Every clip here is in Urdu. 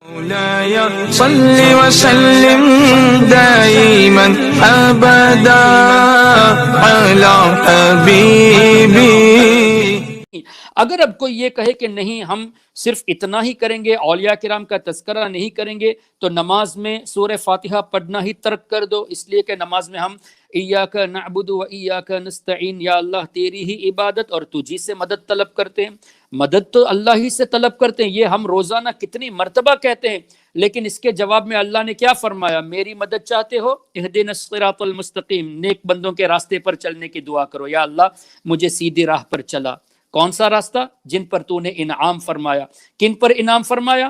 مولاي صل وسلم دائما ابدا على حبيبي. اگر اب کوئی یہ کہے کہ نہیں ہم صرف اتنا ہی کریں گے، اولیاء کرام کا تذکرہ نہیں کریں گے، تو نماز میں سورہ فاتحہ پڑھنا ہی ترک کر دو، اس لیے کہ نماز میں ہم ایاک نعبد و ایاک نستعین، یا اللہ تیری ہی عبادت اور تجھی سے مدد طلب کرتے ہیں. مدد تو اللہ ہی سے طلب کرتے ہیں، یہ ہم روزانہ کتنی مرتبہ کہتے ہیں، لیکن اس کے جواب میں اللہ نے کیا فرمایا؟ میری مدد چاہتے ہو، اہدنا الصراط المستقیم، نیک بندوں کے راستے پر چلنے کی دعا کرو، یا اللہ مجھے سیدھی راہ پر چلا. کون سا راستہ؟ جن پر تو نے انعام فرمایا. کن پر انعام فرمایا؟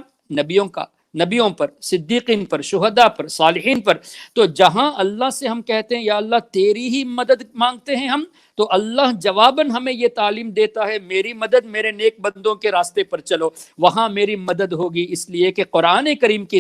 نبیوں پر، صدیقین پر، شہداء پر، صالحین پر. تو جہاں اللہ سے ہم کہتے ہیں یا اللہ تیری ہی مدد مانگتے ہیں ہم، تو اللہ جواباً ہمیں یہ تعلیم دیتا ہے میری مدد میرے نیک بندوں کے راستے پر چلو، وہاں میری مدد ہوگی. اس لیے کہ قرآن کریم کی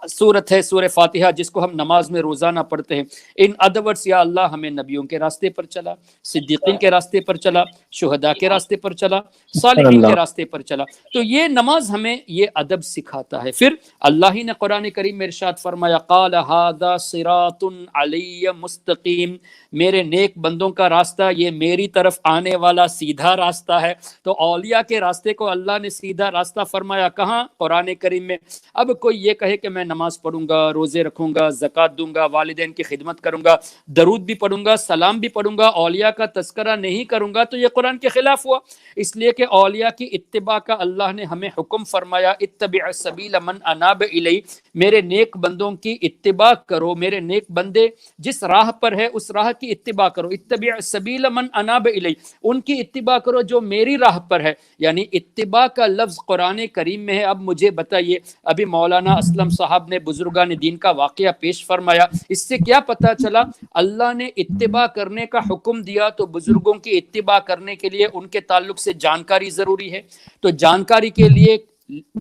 سورت ہے سورہ فاتحہ، جس کو ہم نماز میں روزانہ پڑھتے ہیں. ان ادب ورڈز یا اللہ ہمیں نبیوں کے راستے پر چلا، صدیقین کے راستے پر چلا، شہداء کے راستے پر چلا، صالحین کے راستے پر چلا. تو یہ نماز ہمیں یہ ادب سکھاتا ہے. پھر اللہ ہی نے قرآن کریم میں ارشاد فرمایا قال ھذا صراط علی مستقیم، میرے نیک بندوں کا راستہ یہ میری طرف آنے والا سیدھا راستہ ہے. تو اولیاء کے راستے کو اللہ نے سیدھا راستہ فرمایا کہاں؟ قرآن کریم میں. اب کوئی یہ کہے کہ میں نماز پڑھوں گا، روزے رکھوں گا، زکوٰۃ دوں گا، والدین کی خدمت کروں گا، درود بھی پڑھوں گا، سلام بھی پڑھوں گا، اولیاء کا تذکرہ نہیں کروں گا، تو یہ قرآن کے خلاف ہوا. اس لیے کہ اولیاء کی اتباع کا اللہ نے ہمیں حکم فرمایا اتبع سبیل من اناب الی، میرے نیک بندوں کی اتباع کرو، میرے نیک بندے جس راہ پر ہے اس راہ کی اتباع کرو. اتبع سبیل من اناب الی، ان کی اتباع کرو جو میری راہ پر ہے. یعنی اتباع کا لفظ قرآن کریم میں ہے. اب مجھے بتائیے، ابھی مولانا اسلم صاحب نے بزرگان دین کا واقعہ پیش فرمایا، اس سے کیا پتہ چلا؟ اللہ نے اتباع کرنے کا حکم دیا تو بزرگوں کی اتباع کرنے کے لیے ان کے تعلق سے جانکاری ضروری ہے. تو جانکاری کے لیے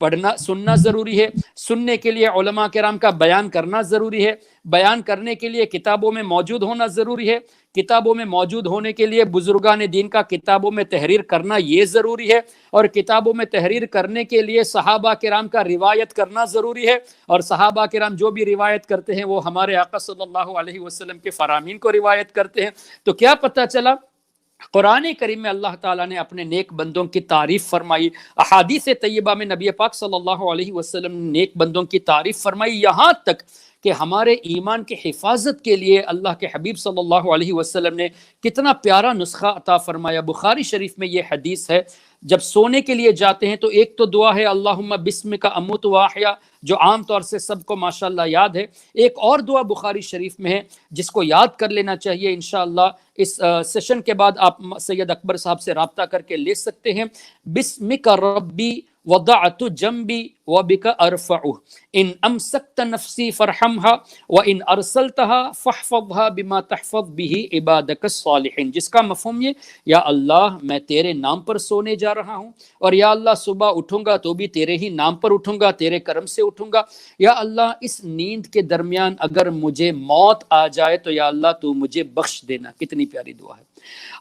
پڑھنا سننا ضروری ہے، سننے کے لیے علماء کرام کا بیان کرنا ضروری ہے، بیان کرنے کے لیے کتابوں میں موجود ہونا ضروری ہے، کتابوں میں موجود ہونے کے لیے بزرگان دین کا کتابوں میں تحریر کرنا یہ ضروری ہے، اور کتابوں میں تحریر کرنے کے لیے صحابہ کرام کا روایت کرنا ضروری ہے. اور صحابہ کرام جو بھی روایت کرتے ہیں وہ ہمارے آقا صلی اللہ علیہ وسلم کے فرامین کو روایت کرتے ہیں. تو کیا پتہ چلا؟ قرآن کریم میں اللہ تعالیٰ نے اپنے نیک بندوں کی تعریف فرمائی، احادیث طیبہ میں نبی پاک صلی اللہ علیہ وسلم نے نیک بندوں کی تعریف فرمائی، یہاں تک کہ ہمارے ایمان کی حفاظت کے لیے اللہ کے حبیب صلی اللہ علیہ وسلم نے کتنا پیارا نسخہ عطا فرمایا. بخاری شریف میں یہ حدیث ہے، جب سونے کے لیے جاتے ہیں تو ایک تو دعا ہے اللہم بسمک اموت و احیا، جو عام طور سے سب کو ماشاءاللہ یاد ہے. ایک اور دعا بخاری شریف میں ہے جس کو یاد کر لینا چاہیے، انشاءاللہ اس سیشن کے بعد آپ سید اکبر صاحب سے رابطہ کر کے لے سکتے ہیں. بسمک ربی وضعت جنبی وبک ارفعہ ان امسکت نفسی فرحمها وان ارسلتها فاحفظها بما تحفظ به عبادک الصالحین، جس کا مفہوم یہ، یا اللہ میں تیرے نام پر سونے جا رہا ہوں، اور یا اللہ صبح اٹھوں گا تو بھی تیرے ہی نام پر اٹھوں گا، تیرے کرم سے اٹھوں گا. یا اللہ اس نیند کے درمیان اگر مجھے موت آ جائے تو یا اللہ تو مجھے بخش دینا. کتنی پیاری دعا ہے.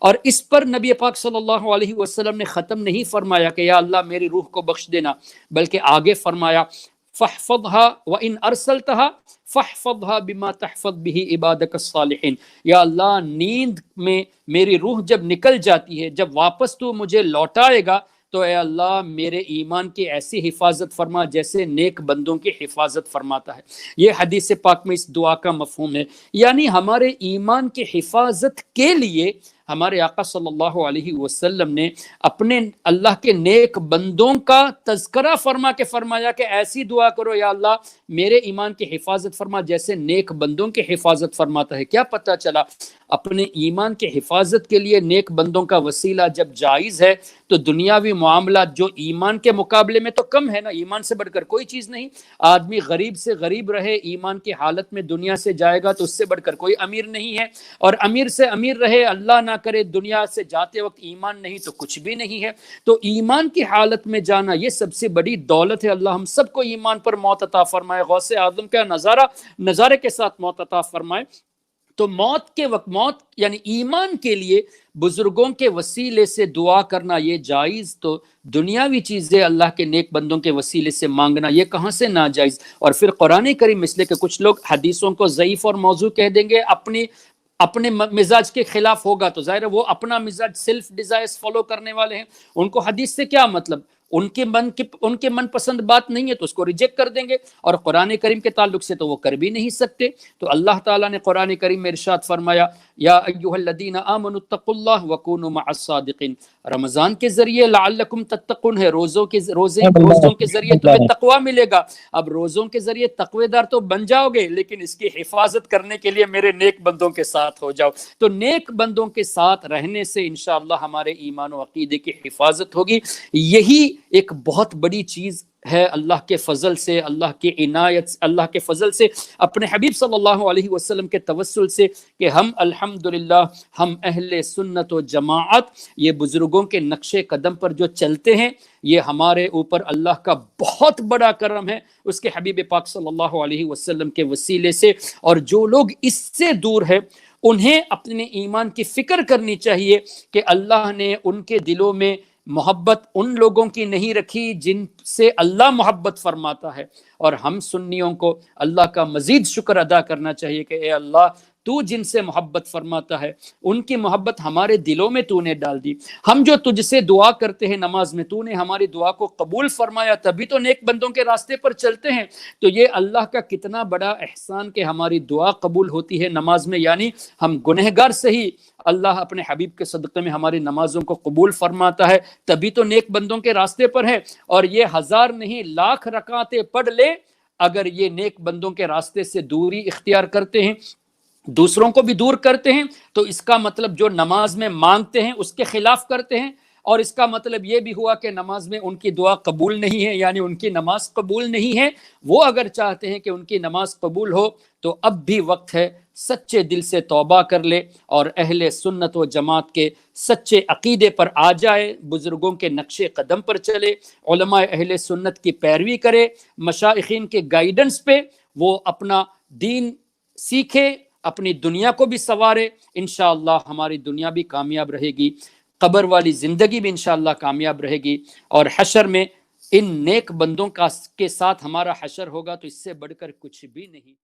اور اس پر نبی پاک صلی اللہ علیہ وسلم نے ختم نہیں فرمایا کہ یا اللہ میری روح کو بخش دینا، بلکہ آگے فرمایا فاحفظها وان ارسلتها فاحفظها بما تحفظ به عبادك الصالحین، یا اللہ نیند میں میری روح جب نکل جاتی ہے، جب واپس تو مجھے لوٹائے گا، تو اے اللہ میرے ایمان کی ایسی حفاظت فرما جیسے نیک بندوں کی حفاظت فرماتا ہے. یہ حدیث پاک میں اس دعا کا مفہوم ہے. یعنی ہمارے ایمان کی حفاظت کے لیے ہمارے آقا صلی اللہ علیہ وسلم نے اپنے اللہ کے نیک بندوں کا تذکرہ فرما کے فرمایا کہ ایسی دعا کرو یا اللہ میرے ایمان کی حفاظت فرما جیسے نیک بندوں کی حفاظت فرماتا ہے. کیا پتہ چلا؟ اپنے ایمان کی حفاظت کے لیے نیک بندوں کا وسیلہ جب جائز ہے تو دنیاوی معاملات جو ایمان کے مقابلے میں تو کم ہے نا، ایمان سے بڑھ کر کوئی چیز نہیں. آدمی غریب سے غریب رہے، ایمان کی حالت میں دنیا سے جائے گا تو اس سے بڑھ کر کوئی امیر نہیں ہے، اور امیر سے امیر رہے، اللہ نہ کرے دنیا سے جاتے وقت ایمان نہیں تو کچھ بھی نہیں ہے. تو ایمان کی حالت میں جانا یہ سب سے بڑی دولت ہے. اللہ ہم سب کو ایمان پر موت عطا فرمائے، غوث اعظم کا نظارے کے ساتھ موت عطا فرمائے. تو موت کے وقت، موت یعنی ایمان کے لیے بزرگوں کے وسیلے سے دعا کرنا یہ جائز، تو دنیاوی چیزیں اللہ کے نیک بندوں کے وسیلے سے مانگنا یہ کہاں سے ناجائز؟ اور پھر قرآن کریم، اس لیے کہ کچھ لوگ حدیثوں کو ضعیف اور موضوع کہہ دیں گے، اپنے مزاج کے خلاف ہوگا، تو ظاہر ہے وہ اپنا مزاج سیلف ڈیزائرز فالو کرنے والے ہیں، ان کو حدیث سے کیا مطلب؟ ان کے من پسند بات نہیں ہے تو اس کو ریجیکٹ کر دیں گے، اور قرآن کریم کے تعلق سے تو وہ کر بھی نہیں سکتے۔ تو اللہ تعالیٰ نے قرآن کریم میں ارشاد فرمایا، یا ایھا الذین آمنوا اتقوا اللہ وکونوا مع الصادقین، رمضان کے ذریعے لعلکم تتقون ہے، روزوں کے ذریعے تمہیں تقوی ملے گا۔ اب روزوں کے ذریعے تقوی دار تو بن جاؤ گے، لیکن اس کی حفاظت کرنے کے لیے میرے نیک بندوں کے ساتھ ہو جاؤ۔ تو نیک بندوں کے ساتھ رہنے سے انشاءاللہ ہمارے ایمان و عقیدے کی حفاظت ہوگی۔ یہی ایک بہت بڑی چیز ہے اللہ کے فضل سے، اللہ کی عنایت، اللہ کے فضل سے، اپنے حبیب صلی اللہ علیہ وسلم کے توسل سے، کہ ہم الحمدللہ ہم اہل سنت و جماعت یہ بزرگوں کے نقش قدم پر جو چلتے ہیں، یہ ہمارے اوپر اللہ کا بہت بڑا کرم ہے اس کے حبیب پاک صلی اللہ علیہ وسلم کے وسیلے سے۔ اور جو لوگ اس سے دور ہے انہیں اپنے ایمان کی فکر کرنی چاہیے کہ اللہ نے ان کے دلوں میں محبت ان لوگوں کی نہیں رکھی جن سے اللہ محبت فرماتا ہے، اور ہم سنیوں کو اللہ کا مزید شکر ادا کرنا چاہیے کہ اے اللہ تو جن سے محبت فرماتا ہے ان کی محبت ہمارے دلوں میں تو نے ڈال دی۔ ہم جو تجھ سے دعا کرتے ہیں نماز میں، تو نے ہماری دعا کو قبول فرمایا، تبھی تو نیک بندوں کے راستے پر چلتے ہیں۔ تو یہ اللہ کا کتنا بڑا احسان کہ ہماری دعا قبول ہوتی ہے نماز میں، یعنی ہم گنہگار سے ہی اللہ اپنے حبیب کے صدقے میں ہماری نمازوں کو قبول فرماتا ہے، تبھی تو نیک بندوں کے راستے پر ہے۔ اور یہ 1000 نہیں لاکھ رکعتیں پڑھ لے، اگر یہ نیک بندوں کے راستے سے دوری اختیار کرتے ہیں، دوسروں کو بھی دور کرتے ہیں، تو اس کا مطلب جو نماز میں مانگتے ہیں اس کے خلاف کرتے ہیں، اور اس کا مطلب یہ بھی ہوا کہ نماز میں ان کی دعا قبول نہیں ہے، یعنی ان کی نماز قبول نہیں ہے۔ وہ اگر چاہتے ہیں کہ ان کی نماز قبول ہو تو اب بھی وقت ہے، سچے دل سے توبہ کر لے اور اہل سنت و جماعت کے سچے عقیدے پر آ جائے، بزرگوں کے نقش قدم پر چلے، علماء اہل سنت کی پیروی کرے، مشائخین کے گائیڈنس پہ وہ اپنا دین سیکھے، اپنی دنیا کو بھی سنوارے۔ انشاءاللہ ہماری دنیا بھی کامیاب رہے گی، قبر والی زندگی بھی انشاءاللہ کامیاب رہے گی، اور حشر میں ان نیک بندوں کے ساتھ ہمارا حشر ہوگا تو اس سے بڑھ کر کچھ بھی نہیں۔